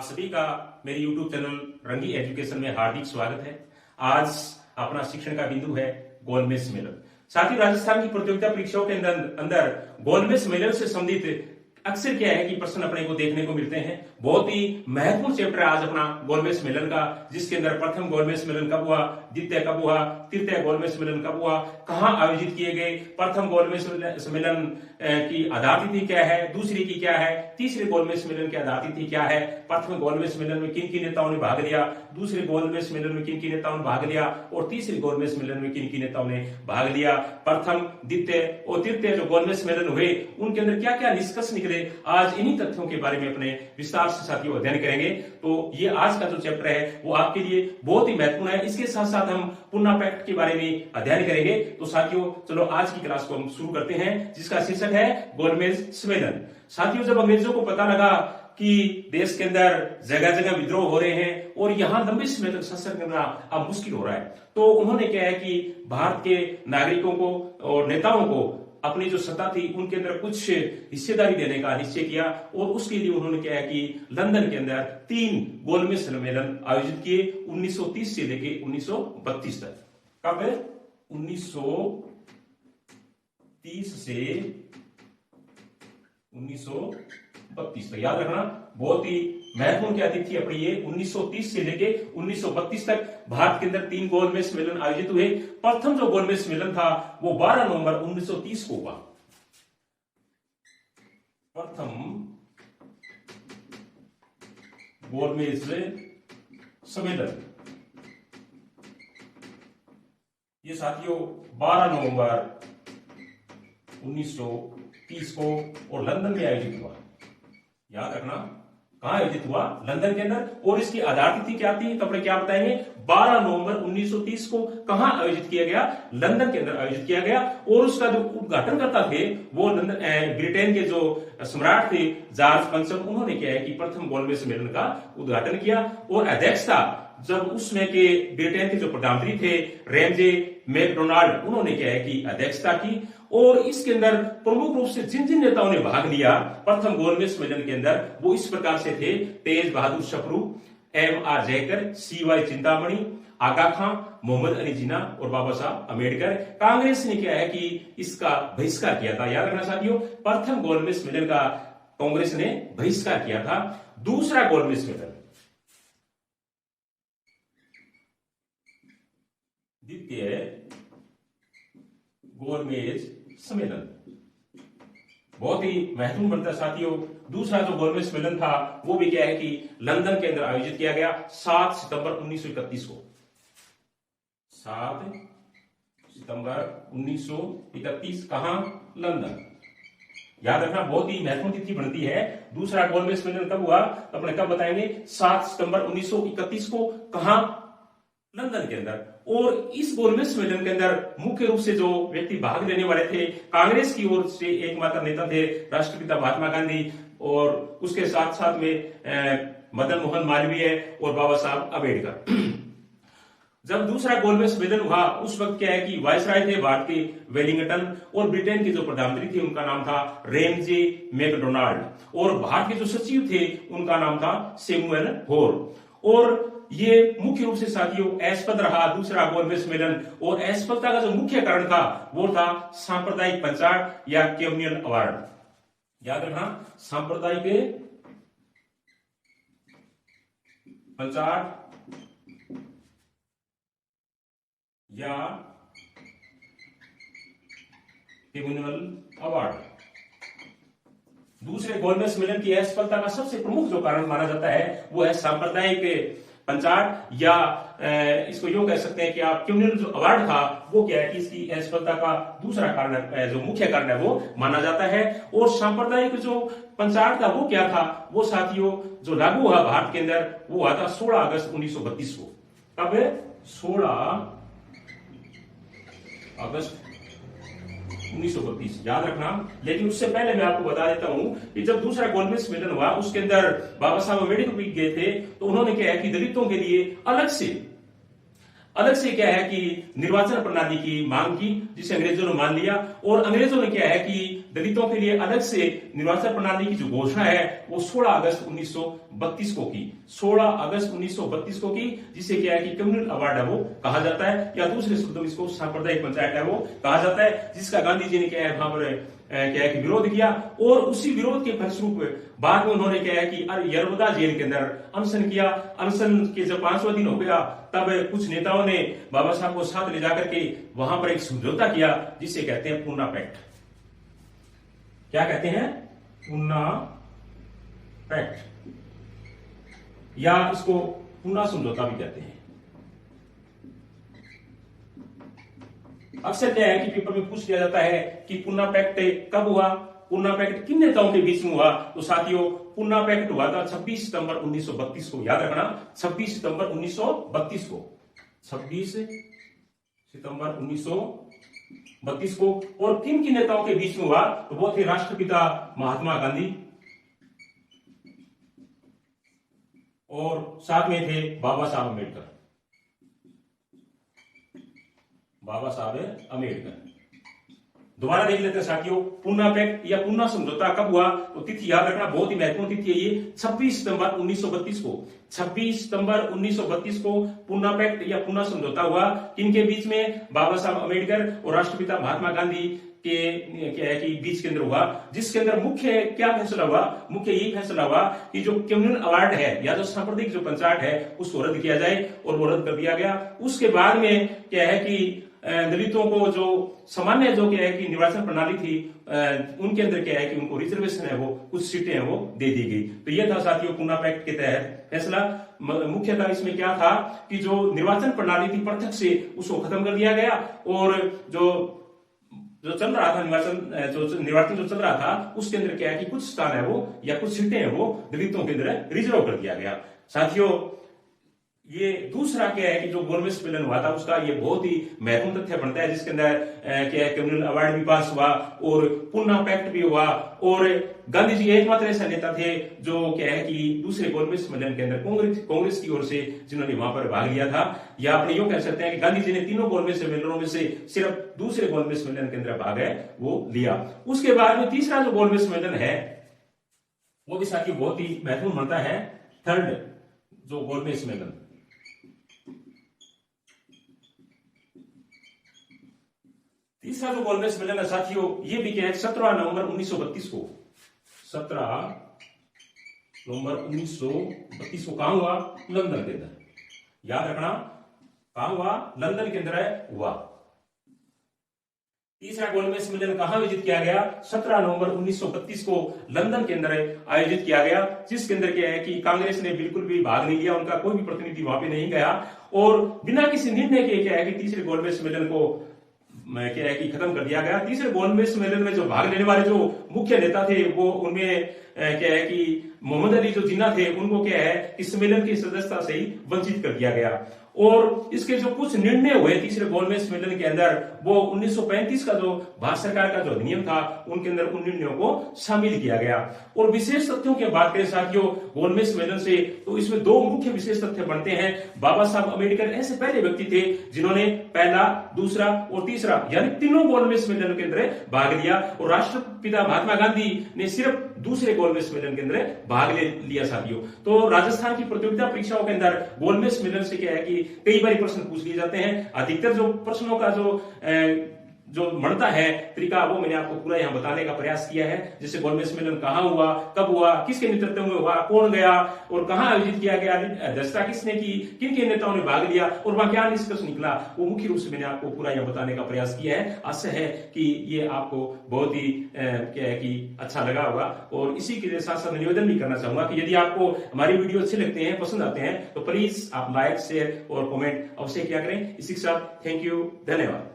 आप सभी का मेरे YouTube चैनल रंगी एजुकेशन में हार्दिक स्वागत है। आज अपना शिक्षण का बिंदु है गोलमेज सम्मेलन। साथ ही राजस्थान की प्रतियोगिता परीक्षाओं के अंदर गोलमेज सम्मेलन से संबंधित अक्सर क्या है कि प्रश्न अपने को देखने को मिलते हैं। बहुत ही महत्वपूर्ण चैप्टर आज अपना गोलमेज सम्मेलन का, जिसके अंदर प्रथम गोलमेज सम्मेलन कब हुआ, द्वितीय कब हुआ, तृतीय गोलमेज सम्मेलन कब हुआ, कहां आयोजित किए गए, प्रथम गोलमेज सम्मेलन की आधार तिथि क्या है, दूसरी की क्या है, तीसरे गोलमेज सम्मेलन की आधार तिथि क्या है, प्रथम गोलमेज सम्मेलन में किन किन नेताओं ने भाग लिया, दूसरे गोलमेज सम्मेलन में किन किन नेताओं ने भाग लिया और तीसरे गोलमेज सम्मेलन में किन किन नेताओं ने भाग लिया। प्रथम, द्वितीय और तृतीय जो गोलमेज सम्मेलन हुए उनके अंदर क्या क्या निष्कर्ष निकले, आज इन्हीं तथ्यों के बारे में अपने विस्तार से साथियों अध्ययन करेंगे। तो ये आज का जो चैप्टर है वो आपके लिए बहुत ही महत्वपूर्ण है। इसके साथ साथ हम पुनः पैक्ट के बारे में अध्ययन करेंगे। तो साथियों चलो आज की क्लास को हम शुरू करते हैं, जिसका शीर्षक है गोलमेज सम्मेलन। साथियों जब अंग्रेजों को पता लगा कि देश के अंदर जगह जगह विद्रोह हो रहे हैं और यहां लंबे समय तक शासन करना अब मुश्किल हो रहा है, तो उन्होंने क्या है कि भारत के नागरिकों को और नेताओं को अपनी जो सत्ता थी उनके अंदर कुछ हिस्सेदारी देने का निश्चय किया और उसके लिए उन्होंने क्या है कि लंदन के अंदर 3 गोलमेज सम्मेलन आयोजित किए 1930 से लेके 1932 तक। कब? 1930 से 1932 तक। याद रखना, बहुत ही महत्वपूर्ण क्या तिथि अपनी ये 1930 से लेके 1932 तक भारत के अंदर 3 गोलमेज सम्मेलन आयोजित हुए। प्रथम जो गोलमेज सम्मेलन था वो 12 नवंबर 1930 को हुआ। प्रथम गोलमेज सम्मेलन ये साथियों 12 नवंबर 1930 को और लंदन में आयोजित हुआ। याद रखना, कहां आयोजित हुआ? लंदन के अंदर। और इसकी आधार तिथि क्या थी तो अपने क्या बताएंगे? 12 नवंबर 1930 को कहां आयोजित किया गया? लंदन के अंदर आयोजित किया गया। और उसका जो उद्घाटनकर्ता थे वो ब्रिटेन के जो सम्राट थे जॉर्ज पंचम, उन्होंने क्या है कि प्रथम गोलमेज सम्मेलन का उद्घाटन किया। और अध्यक्षता जब उसमें के ब्रिटेन के जो प्रधानमंत्री थे रैमजे मैकडोनाल्ड, उन्होंने क्या है कि अध्यक्षता की। और इसके अंदर प्रमुख रूप से जिन जिन नेताओं ने भाग लिया प्रथम गोलमेज सम्मेलन के अंदर वो इस प्रकार से थे: तेज बहादुर सप्रू, M.R. जयकर, C.Y. चिंतामणि, आगा खां, मोहम्मद अली जिन्ना और बाबा साहब अम्बेडकर। कांग्रेस ने क्या है कि इसका बहिष्कार किया था। याद रखना साथियों, प्रथम गोलमेज सम्मेलन का कांग्रेस ने बहिष्कार किया था। दूसरा गोलमेज सम्मेलन, द्वितीय गोलमेज सम्मेलन बहुत ही महत्वपूर्ण बनता है साथियों। दूसरा जो गोलमेज सम्मेलन था वो भी क्या है कि लंदन के अंदर आयोजित किया गया 7 सितंबर 1931 को। 7 सितंबर 1931 कहां? लंदन। याद रखना, बहुत ही महत्वपूर्ण तिथि बनती है। दूसरा गोलमेज सम्मेलन कब हुआ अपने कब बताएंगे? 7 सितंबर 1931 को। कहां? लंदन के अंदर। और इस गोलमेज सम्मेलन के अंदर मुख्य रूप से जो व्यक्ति भाग लेने वाले थे कांग्रेस की ओर से एकमात्र नेता थे राष्ट्रपिता महात्मा गांधी, और उसके साथ साथ में मदन मोहन मालवीय और बाबा साहब अम्बेडकर। जब दूसरा गोलमेज सम्मेलन हुआ उस वक्त क्या है कि वायसराय थे भारत के वेलिंगटन, और ब्रिटेन के जो प्रधानमंत्री थे उनका नाम था रैमजे मैकडोनाल्ड, और भारत के जो सचिव थे उनका नाम था सैमुअल होर। और ये मुख्य रूप से साथियों असफल रहा दूसरा गोलमेज सम्मेलन, और असफलता का जो मुख्य कारण था वो था सांप्रदायिक पंचाट या कम्युनल अवार्ड। याद रखना, सांप्रदायिक पंचाट या कम्युनल अवार्ड। दूसरे गोलमेज सम्मेलन की असफलता का सबसे प्रमुख जो कारण माना जाता है वो है सांप्रदायिक पंचाट, या इसको यूं कह सकते हैं कि आप कम्युनल जो अवार्ड था वो क्या है कि इसकी असफलता का दूसरा कारण, जो मुख्य कारण है वो माना जाता है। और सांप्रदायिक जो पंचाट था वो क्या था? वो साथियों जो लागू हुआ भारत के अंदर वो हुआ था 16 अगस्त 1932 को। कब? 16 अगस्त 1932। याद रखना, लेकिन उससे पहले मैं आपको बता देता हूं कि जब दूसरा गोलमेज सम्मेलन हुआ उसके अंदर बाबा साहब अम्बेडकर भी गए थे, तो उन्होंने क्या है कि दलितों के लिए अलग से अलग से क्या है कि निर्वाचन प्रणाली की मांग की, जिसे अंग्रेजों ने मान लिया। और अंग्रेजों ने क्या है कि दलितों के लिए अलग से निर्वाचन प्रणाली की जो घोषणा है वो 16 अगस्त 1932 को की, 16 अगस्त 1932 को की, जिसे क्या है कि कम्युनल अवार्ड है वो कहा जाता है, या दूसरे शब्दों में इसको सांप्रदायिक पंचायत है वो कहा जाता है, जिसका गांधी जी ने क्या है वहां पर क्या है कि विरोध किया। और उसी विरोध के फलस्वरूप बाद में उन्होंने क्या है कि यरवदा जेल के अंदर अनशन किया। अनशन के जब 5वां दिन हो गया तब कुछ नेताओं ने बाबा साहब को साथ ले जाकर के वहां पर एक समझौता किया, जिसे कहते हैं पूना पैक्ट। क्या कहते हैं? पूना पैक्ट, या इसको पूना समझौता भी कहते हैं। अक्सर क्या है कि पेपर में पूछ लिया जाता है कि पूना पैक्ट कब हुआ, पूना पैक्ट किन नेताओं के बीच में हुआ। तो साथियों, पूना पैक्ट हुआ था 26 सितंबर 1932 को, याद रखना 26 सितंबर 1932 को, 26 सितंबर 1932 को। और किन किन नेताओं के बीच में हुआ? तो वो थे राष्ट्रपिता महात्मा गांधी, और साथ में थे बाबा साहब अम्बेडकर, बाबा साहब अम्बेडकर। दोबारा देख लेते हैं साथियों, पूना पैक्ट या पूना समझौता कब हुआ? तो तिथि याद रखना, बहुत ही महत्वपूर्ण तिथि है ये, 26 सितंबर 1932 को। 26 सितंबर 1932 को पूना पैक्ट या पूना समझौता हुआ। किनके बीच में? बाबा साहब अम्बेडकर और राष्ट्रपिता महात्मा गांधी के क्या है कि बीच के अंदर हुआ, जिसके अंदर मुख्य क्या फैसला हुआ? मुख्य यही फैसला हुआ कि जो कम्युनल अवार्ड है या जो सांप्रदायिक जो पंचायत है उसको रद्द किया जाए, और वो रद्द कर दिया गया। उसके बाद में क्या है कि दलितों को जो सामान्य जो क्या है कि निर्वाचन प्रणाली थी उनके अंदर क्या है कि उनको रिजर्वेशन है वो कुछ सीटें हैं वो दे दी गई। तो ये था साथियों पूना पैक्ट के तहत फैसला। मुख्यतः इसमें क्या था कि जो निर्वाचन प्रणाली थी प्रत्यक्ष से उसको खत्म कर दिया गया, और जो चल रहा था निर्वाचन जो चल रहा था उसके अंदर क्या है कि कुछ स्थान है वो या कुछ सीटें हैं वो दलितों के अंदर रिजर्व कर दिया गया। साथियों, ये दूसरा क्या है कि जो गोलमेज सम्मेलन हुआ था उसका ये बहुत ही महत्वपूर्ण तथ्य बनता है, जिसके अंदर क्या है कम्युनल अवार्ड भी पास हुआ और पूना पैक्ट भी हुआ। और गांधी जी एकमात्र ऐसा नेता थे जो क्या है कि दूसरे गोलमेज सम्मेलन के अंदर कांग्रेस की ओर से जिन्होंने वहां पर भाग लिया था। या अपने यूं कह सकते हैं कि गांधी जी ने तीनों गोलमेज सम्मेलनों में से सिर्फ दूसरे गोलमेज सम्मेलन के अंदर भाग है वो लिया। उसके बाद में तीसरा जो गोलमेज सम्मेलन है वो भी साथियों बहुत ही महत्वपूर्ण बनता है, थर्ड जो गोलमेज सम्मेलन। तीसरा जो गोलमेज सम्मेलन है साथियों, ये भी क्या है 17 नवंबर 1932 को, 17 नवंबर 1932 को कहां हुआ? लंदन के अंदर। याद रखना कहां हुआ? लंदन के अंदर हुआ। तीसरा गोलमेज सम्मेलन कहां आयोजित किया गया? 17 नवंबर 1932 को लंदन के अंदर आयोजित किया गया, जिसके अंदर क्या है कि कांग्रेस ने बिल्कुल भी भाग नहीं लिया, उनका कोई भी प्रतिनिधि वहां पे नहीं गया, और बिना किसी निर्णय के क्या है कि तीसरे गोलमेज सम्मेलन को क्या है कि खत्म कर दिया गया। तीसरे गोलमेज सम्मेलन में जो भाग लेने वाले जो मुख्य नेता थे वो उनमें क्या है कि मोहम्मद अली जो जिन्ना थे उनको क्या है कि सम्मेलन की सदस्यता से ही वंचित कर दिया गया। और इसके जो कुछ निर्णय हुए तीसरे गोलमेज सम्मेलन के अंदर वो 1935 का जो भारत सरकार का जो अधिनियम था उनके अंदर उन निर्णयों को शामिल किया गया। और विशेष तथ्यों की बात करें साथियों गोलमेज सम्मेलन से, तो इसमें दो मुख्य विशेष तथ्य बनते हैं। बाबा साहब अम्बेडकर ऐसे पहले व्यक्ति थे जिन्होंने पहला, दूसरा और तीसरा यानी तीनों गोलमेज सम्मेलन के अंदर भाग लिया, और राष्ट्रपिता महात्मा गांधी ने सिर्फ दूसरे गोलमेज सम्मेलन के अंदर भाग लिया साथियों। तो राजस्थान की प्रतियोगिता परीक्षाओं के अंदर गोलमेज सम्मेलन से क्या है कि कई बार प्रश्न पूछ लिए जाते हैं। अधिकतर जो प्रश्नों का जो बढ़ता है तरीका वो मैंने आपको पूरा यहाँ बताने का प्रयास किया है। जैसे गोलमेज सम्मेलन कहाँ हुआ, कब हुआ, किसके नेतृत्व में हुआ, कौन गया और कहाँ आयोजित किया गया, अध्यक्षता किसने की, किन किन नेताओं ने भाग लिया और वहां क्या निष्कर्ष निकला, वो मुख्य रूप से मैंने आपको पूरा यहाँ बताने का प्रयास किया है। आशा है कि ये आपको बहुत ही क्या है कि अच्छा लगा होगा। और इसी के साथ साथ निवेदन भी करना चाहूंगा कि यदि आपको हमारी वीडियो अच्छे लगते हैं, पसंद आते हैं, तो प्लीज आप लाइक, शेयर और कमेंट अवश्य किया करें। इसी के साथ थैंक यू, धन्यवाद।